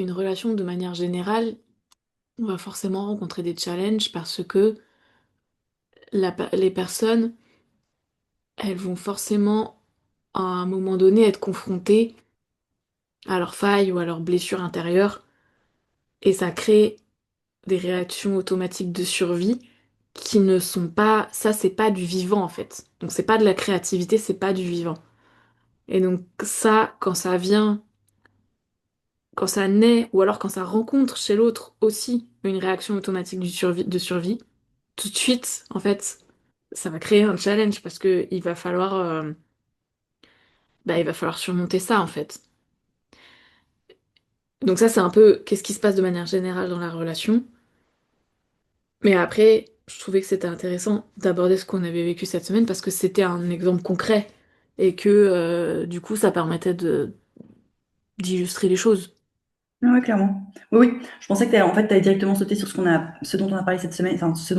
une relation de manière générale, on va forcément rencontrer des challenges parce que les personnes, elles vont forcément à un moment donné être confrontées à leurs failles ou à leurs blessures intérieures et ça crée des réactions automatiques de survie qui ne sont pas, ça c'est pas du vivant en fait. Donc c'est pas de la créativité, c'est pas du vivant. Et donc ça, quand ça vient, quand ça naît ou alors quand ça rencontre chez l'autre aussi une réaction automatique de survie, tout de suite en fait, ça va créer un challenge parce que il va falloir surmonter ça en fait. Donc ça c'est un peu qu'est-ce qui se passe de manière générale dans la relation. Mais après, je trouvais que c'était intéressant d'aborder ce qu'on avait vécu cette semaine parce que c'était un exemple concret et que du coup ça permettait de d'illustrer les choses. Ah ouais, clairement. Oui, oui. Je pensais que en fait, tu directement sauté sur ce dont on a parlé cette semaine, enfin, ce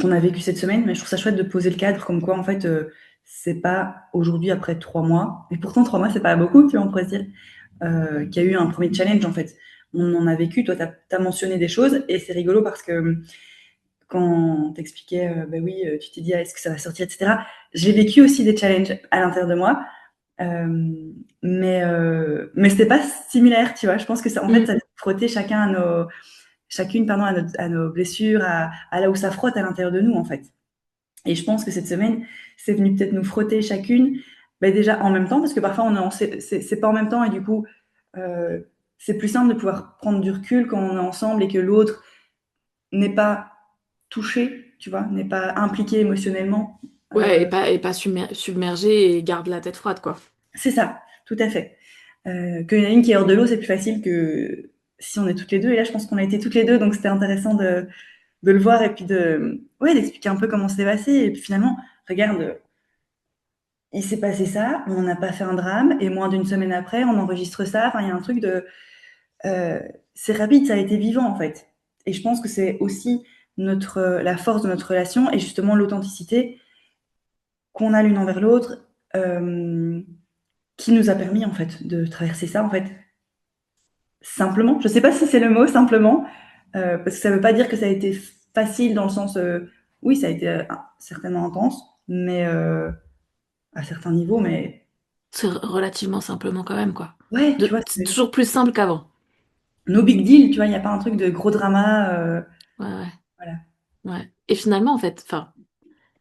qu'on a vécu cette semaine, mais je trouve ça chouette de poser le cadre, comme quoi, en fait, c'est pas aujourd'hui, après 3 mois, et pourtant 3 mois, c'est pas beaucoup, tu vois, on pourrait se dire, qu'il y a eu un premier challenge, en fait. On en a vécu, toi, tu as mentionné des choses, et c'est rigolo parce que quand t'expliquais, bah oui, tu t'es dit, ah, est-ce que ça va sortir, etc. J'ai vécu aussi des challenges à l'intérieur de moi, mais c'était pas similaire, tu vois. Je pense que ça, en fait, Mm. ça frottait chacune, pardon, à nos blessures, à là où ça frotte à l'intérieur de nous, en fait. Et je pense que cette semaine, c'est venu peut-être nous frotter chacune, ben déjà en même temps, parce que parfois c'est pas en même temps, et du coup, euh, c'est plus simple de pouvoir prendre du recul quand on est ensemble et que l'autre n'est pas touché, tu vois, n'est pas impliqué émotionnellement. Ouais, Euh, et pas submergé et garde la tête froide, quoi. c'est ça, tout à fait. Qu'il y en a une qui est hors de l'eau, c'est plus facile que si on est toutes les deux. Et là, je pense qu'on a été toutes les deux, donc c'était intéressant de le voir et puis ouais, d'expliquer un peu comment c'est passé. Et puis finalement, regarde, il s'est passé ça, on n'a pas fait un drame, et moins d'une semaine après, on enregistre ça. Enfin, il y a un truc euh, c'est rapide, ça a été vivant en fait. Et je pense que c'est aussi la force de notre relation et justement l'authenticité qu'on a l'une envers l'autre, euh, qui nous a permis en fait de traverser ça en fait simplement. Je sais pas si c'est le mot simplement, parce que ça veut pas dire que ça a été facile dans le sens, oui, ça a été certainement intense, mais à certains niveaux, mais C'est relativement simplement quand même, quoi. ouais, tu vois, C'est toujours plus simple qu'avant. no big deal, tu vois, il n'y a pas un truc de gros drama. Ouais, ouais, Voilà. ouais. Et finalement, en fait, enfin,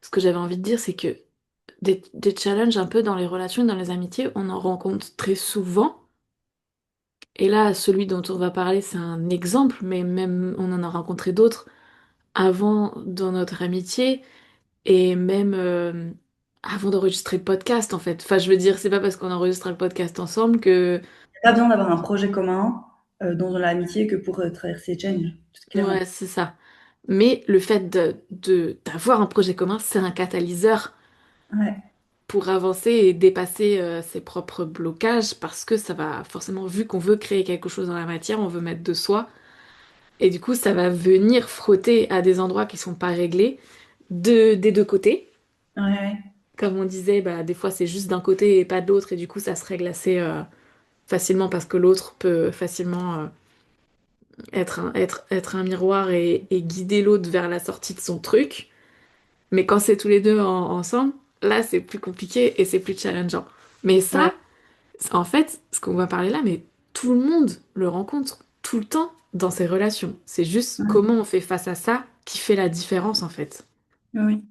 ce que j'avais envie de dire, c'est que des challenges un peu dans les relations et dans les amitiés, on en rencontre très souvent. Et là, celui dont on va parler, c'est un exemple, mais même on en a rencontré d'autres avant dans notre amitié et même avant d'enregistrer le podcast, en fait. Enfin, je veux dire, c'est pas parce qu'on enregistre le podcast ensemble que... Il n'y a pas besoin d'avoir un projet commun dans l'amitié que pour traverser Change, clairement. Ouais, c'est ça. Mais le fait d'avoir un projet commun, c'est un catalyseur Ouais, pour avancer et dépasser ses propres blocages parce que ça va forcément, vu qu'on veut créer quelque chose dans la matière, on veut mettre de soi. Et du coup, ça va venir frotter à des endroits qui sont pas réglés des deux côtés. ouais, ouais. Comme on disait, bah, des fois c'est juste d'un côté et pas de l'autre, et du coup ça se règle assez facilement parce que l'autre peut facilement être un miroir et guider l'autre vers la sortie de son truc. Mais quand c'est tous les deux ensemble, là c'est plus compliqué et c'est plus challengeant. Mais Ouais, ça, en fait, ce qu'on va parler là, mais tout le monde le rencontre tout le temps dans ses relations. C'est juste ouais. comment on fait face à ça qui fait la différence en fait. Oui, oui.